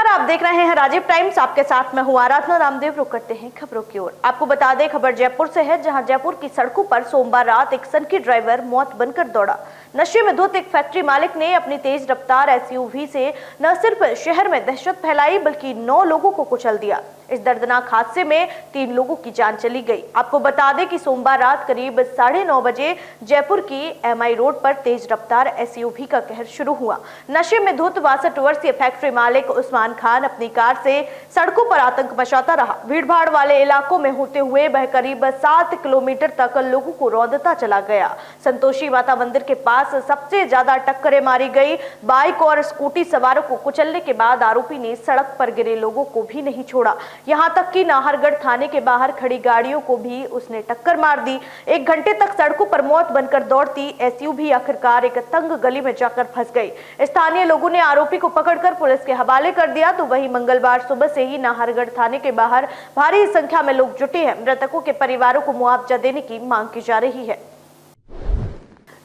आप देख रहे हैं राजीव टाइम्स। आपके साथ मैं हूं आराधना रामदेव। रुक करते हैं खबरों की ओर। आपको बता दें, खबर जयपुर से है, जहां जयपुर की सड़कों पर सोमवार रात एक सनकी ड्राइवर मौत बनकर दौड़ा। नशे में धुत एक फैक्ट्री मालिक ने अपनी तेज रफ्तार एसयूवी से न सिर्फ शहर में दहशत फैलाई बल्कि 9 लोगों को कुचल दिया। इस दर्दनाक हादसे में 3 लोगों की जान चली गई। आपको बता दें कि सोमवार रात करीब 9:30 बजे जयपुर की एमआई रोड पर तेज रफ्तार एसयूवी का कहर शुरू हुआ। नशे में धुत 62 वर्षीय फैक्ट्री मालिक उस्मान खान अपनी कार से सड़कों पर आतंक मचाता रहा। भीड़भाड़ वाले इलाकों में होते हुए वह करीब 7 किलोमीटर तक लोगों को रौंदता चला गया। संतोषी माता मंदिर के पास सबसे ज्यादा टक्करें मारी गई। बाइक और स्कूटी सवारों को कुचलने के बाद आरोपी ने सड़क पर गिरे लोगों को भी नहीं छोड़ा। यहां तक कि नाहरगढ़ थाने के बाहर खड़ी गाड़ियों को भी उसने टक्कर मार दी। 1 घंटे तक सड़कों पर मौत बनकर दौड़ती एसयूवी आखिरकार एक तंग गली में जाकर फंस गई। स्थानीय लोगों ने आरोपी को पकड़कर पुलिस के हवाले कर दिया। तो वहीं मंगलवार सुबह से ही नाहरगढ़ थाने के बाहर भारी संख्या में लोग जुटे हैं। मृतकों के परिवारों को मुआवजा देने की मांग की जा रही है।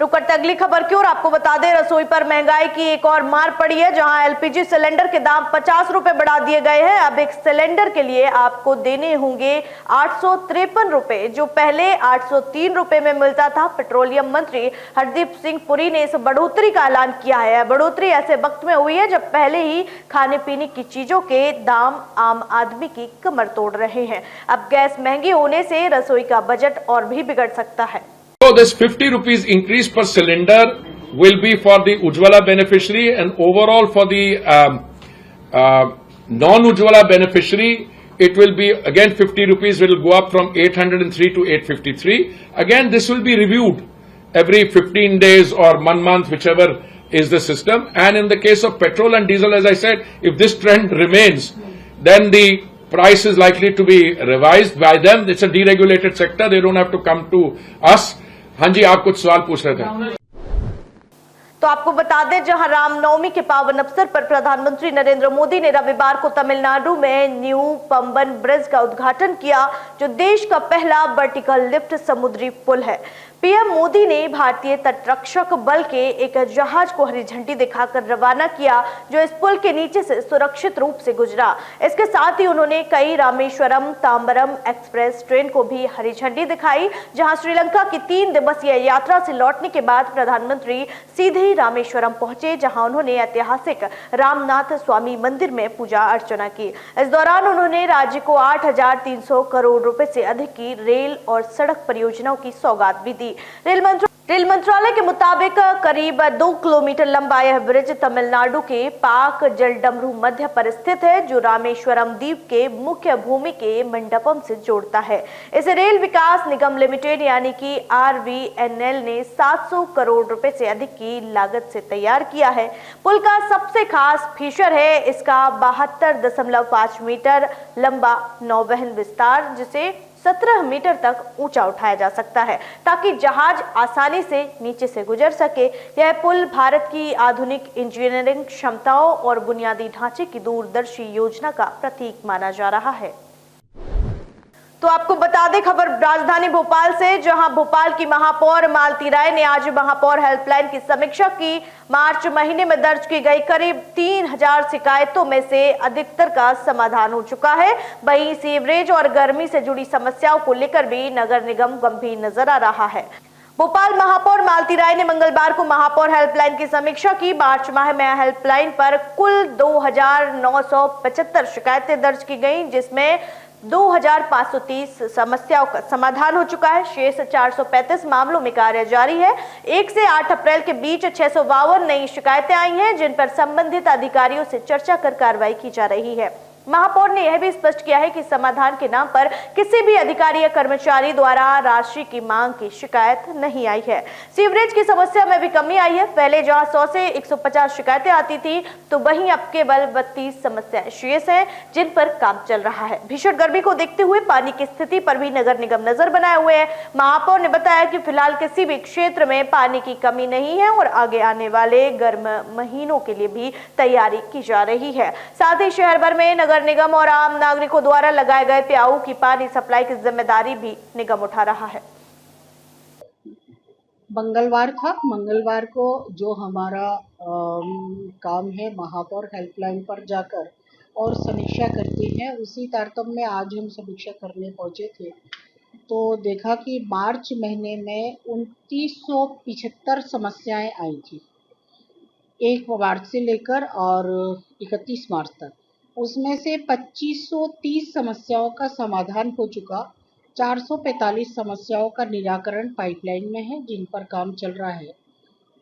रुक करते अगली खबर की ओर। आपको बता दें, रसोई पर महंगाई की एक और मार पड़ी है, जहां एलपीजी सिलेंडर के दाम 50 रुपए बढ़ा दिए गए हैं। अब एक सिलेंडर के लिए आपको देने होंगे 853 रुपए, जो पहले 803 रुपए में मिलता था। पेट्रोलियम मंत्री हरदीप सिंह पुरी ने इस बढ़ोतरी का ऐलान किया है। बढ़ोतरी ऐसे वक्त में हुई है जब पहले ही खाने पीने की चीजों के दाम आम आदमी की कमर तोड़ रहे हैं। अब गैस महंगी होने से रसोई का बजट और भी बिगड़ सकता है। So this 50 rupees increase per cylinder will be for the Ujjwala beneficiary, and overall for the non-Ujjwala beneficiary, it will be again 50 rupees will go up from 803 to 853. Again, this will be reviewed every 15 days or 1 month, whichever is the system. And in the case of petrol and diesel, as I said, if this trend remains, then the price is likely to be revised by them. It's a deregulated sector. They don't have to come to us. हाँ जी, आप कुछ सवाल पूछ रहे थे। तो आपको बता दें, जहां रामनवमी के पावन अवसर पर प्रधानमंत्री नरेंद्र मोदी ने रविवार को तमिलनाडु में न्यू पंबन ब्रिज का उद्घाटन किया, जो देश का पहला वर्टिकल लिफ्ट समुद्री पुल है। पीएम मोदी ने भारतीय तटरक्षक बल के एक जहाज को हरी झंडी दिखाकर रवाना किया, जो इस पुल के नीचे से सुरक्षित रूप से गुजरा। इसके साथ ही उन्होंने कई रामेश्वरम तांबरम एक्सप्रेस ट्रेन को भी हरी झंडी दिखाई, जहां श्रीलंका की 3 दिवसीय यात्रा से लौटने के बाद प्रधानमंत्री सीधे रामेश्वरम पहुंचे, जहां उन्होंने ऐतिहासिक रामनाथ स्वामी मंदिर में पूजा अर्चना की। इस दौरान उन्होंने राज्य को 8,300 करोड़ रुपए से अधिक की रेल और सड़क परियोजनाओं की सौगात भी दी। रेल मंत्रालय के मुताबिक करीब 2 किलोमीटर लंबा यह ब्रिज तमिलनाडु के पाक जलडमरू मध्य पर स्थित है, जो रामेश्वरम द्वीप के मुख्य भूमि के मंडपम से जोड़ता है। इसे रेल विकास निगम लिमिटेड यानी कि आरवीएनएल ने 700 करोड़ रुपए से अधिक की लागत से तैयार किया है। पुल का सबसे खास फीचर है इसका 72.5 मीटर लंबा नौवहन विस्तार, जिसे 17 मीटर तक ऊंचा उठाया जा सकता है, ताकि जहाज आसानी से नीचे से गुजर सके। यह पुल भारत की आधुनिक इंजीनियरिंग क्षमताओं और बुनियादी ढांचे की दूरदर्शी योजना का प्रतीक माना जा रहा है। तो आपको बता दें, खबर राजधानी भोपाल से, जहां भोपाल की महापौर मालती राय ने आज महापौर हेल्पलाइन की समीक्षा की। मार्च महीने में दर्ज की गई करीब 3000 शिकायतों में से अधिकतर का समाधान हो चुका है। वहीं सीवरेज और गर्मी से जुड़ी समस्याओं को लेकर भी नगर निगम गंभीर नजर आ रहा है। भोपाल महापौर मालती राय ने मंगलवार को महापौर हेल्पलाइन की समीक्षा की। मार्च माह में हेल्पलाइन पर कुल 2975 शिकायतें दर्ज की गई, जिसमें 2530 समस्याओं का समाधान हो चुका है। शेष 435 मामलों में कार्य जारी है। 1 से 8 अप्रैल के बीच 652 नई शिकायतें आई हैं, जिन पर संबंधित अधिकारियों से चर्चा कर कार्रवाई की जा रही है। महापौर ने यह भी स्पष्ट किया है कि समाधान के नाम पर किसी भी अधिकारी या कर्मचारी द्वारा राशि की मांग की शिकायत नहीं आई है। सीवरेज की समस्या में भी कमी आई है। पहले जहां 100 से 150 शिकायतें आती थी, तो वहीं अब केवल 32 समस्याएं शेष हैं, जिन पर काम चल रहा है। भीषण गर्मी को देखते हुए पानी की स्थिति पर भी नगर निगम नजर बनाए हुए है। महापौर ने बताया कि फिलहाल किसी भी क्षेत्र में पानी की कमी नहीं है और आगे आने वाले गर्म महीनों के लिए भी तैयारी की जा रही है। साथ ही शहर भर में नगर निगम और आम नागरिकों द्वारा लगाए गए प्याऊ की पानी सप्लाई की जिम्मेदारी भी निगम उठा रहा है। मंगलवार को जो हमारा काम है, महापौर हेल्पलाइन पर जाकर और समीक्षा करते हैं। उसी तारतम्य में आज हम समीक्षा करने पहुंचे थे तो देखा कि मार्च महीने में 2975 समस्याएं आई थी, 1 मार्च से लेकर और 31 मार्च तक। उसमें से 2530 समस्याओं का समाधान हो चुका, 445 समस्याओं का निराकरण पाइपलाइन में है जिन पर काम चल रहा है।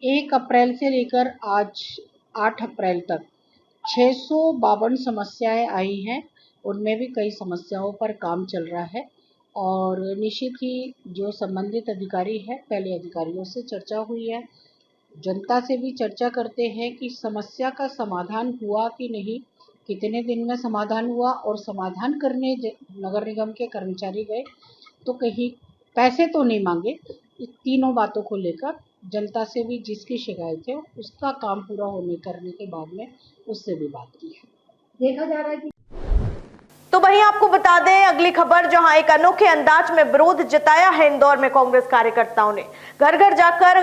1 अप्रैल से लेकर आज 8 अप्रैल तक 652 समस्याएं आई हैं, उनमें भी कई समस्याओं पर काम चल रहा है। और निश्चित ही जो संबंधित अधिकारी है, पहले अधिकारियों से चर्चा हुई है, जनता से भी चर्चा करते हैं कि समस्या का समाधान हुआ कि नहीं, कितने दिन में समाधान हुआ, और समाधान करने नगर निगम के कर्मचारी गए तो कहीं पैसे तो नहीं मांगे। इस तीनों बातों को लेकर जनता से भी जिसकी शिकायत है उसका काम पूरा होने करने के बाद में उससे भी बात की है। देखा जा रहा है कि तो वहीं आपको बता दें अगली खबर, जहां एक अनोखे अंदाज में विरोध जताया है इंदौर में कांग्रेस कार्यकर्ताओं ने। घर घर जाकर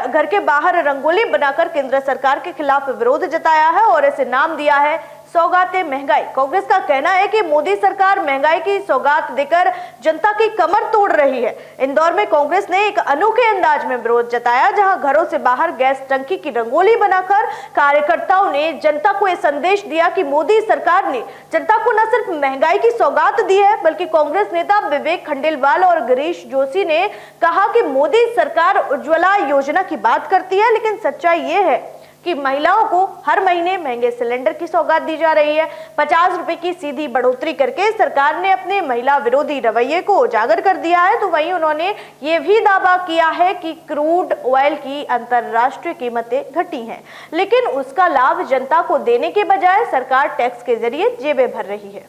घर के बाहर रंगोली बनाकर केंद्र सरकार के खिलाफ विरोध जताया है और इसे नाम दिया है सौगातें महंगाई। कांग्रेस का कहना है कि मोदी सरकार महंगाई की सौगात देकर जनता की कमर तोड़ रही है। इंदौर में कांग्रेस ने एक अनोखे अंदाज में विरोध जताया, जहां घरों से बाहर गैस टंकी की रंगोली बनाकर कार्यकर्ताओं ने जनता को यह संदेश दिया कि मोदी सरकार ने जनता को न सिर्फ महंगाई की सौगात दी है, बल्कि कांग्रेस नेता विवेक खंडेलवाल और गिरीश जोशी ने कहा कि मोदी सरकार उज्ज्वला योजना की बात करती है, लेकिन सच्चाई ये है कि महिलाओं को हर महीने महंगे सिलेंडर की सौगात दी जा रही है। 50 रुपए की सीधी बढ़ोतरी करके सरकार ने अपने महिला विरोधी रवैये को उजागर कर दिया है। तो वहीं उन्होंने ये भी दावा किया है कि क्रूड ऑयल की अंतरराष्ट्रीय कीमतें घटी हैं, लेकिन उसका लाभ जनता को देने के बजाय सरकार टैक्स के जरिए जेबें भर रही है।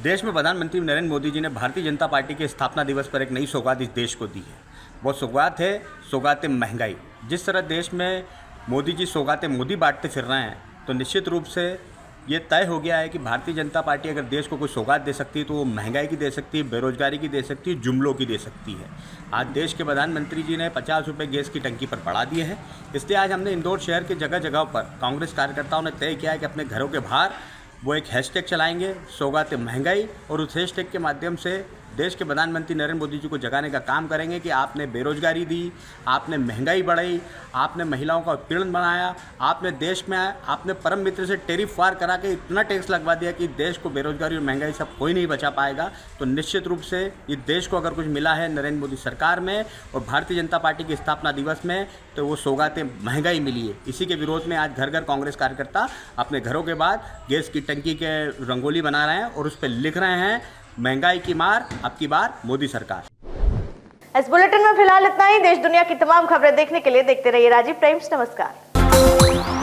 देश में प्रधानमंत्री नरेंद्र मोदी जी ने भारतीय जनता पार्टी के स्थापना दिवस पर एक नई सौगात इस देश को दी है। वो सौगात है सौगातें महंगाई। जिस तरह देश में मोदी जी सौगातें मोदी बांटते फिर रहे हैं, तो निश्चित रूप से ये तय हो गया है कि भारतीय जनता पार्टी अगर देश को कोई सौगात दे सकती है तो वो महंगाई की दे सकती है, बेरोजगारी की दे सकती है, जुमलों की दे सकती है। आज देश के प्रधानमंत्री जी ने 50 रुपये गैस की टंकी पर बढ़ा दिए हैं। इसलिए आज हमने इंदौर शहर के जगह जगह पर कांग्रेस कार्यकर्ताओं ने तय किया है कि अपने घरों के बाहर वो एक हैशटैग चलाएंगे, सौगातें महंगाई, और उस हैशटैग के माध्यम से देश के प्रधानमंत्री नरेंद्र मोदी जी को जगाने का काम करेंगे कि आपने बेरोजगारी दी, आपने महंगाई बढ़ाई, आपने महिलाओं का उत्पीड़न बनाया, आपने देश में आपने परम मित्र से टैरिफ वार करा के इतना टैक्स लगवा दिया कि देश को बेरोजगारी और महंगाई से कोई नहीं बचा पाएगा। तो निश्चित रूप से इस देश को अगर कुछ मिला है नरेंद्र मोदी सरकार में और भारतीय जनता पार्टी के स्थापना दिवस में, तो वो सौगातें महंगाई मिली है। इसी के विरोध में आज घर घर कांग्रेस कार्यकर्ता अपने घरों के बाद गैस की टंकी के रंगोली बना रहे हैं और उस पर लिख रहे हैं महंगाई की मार, अब की बार मोदी सरकार। इस बुलेटिन में फिलहाल इतना ही। देश दुनिया की तमाम खबरें देखने के लिए देखते रहिए राजीव टाइम्स। नमस्कार।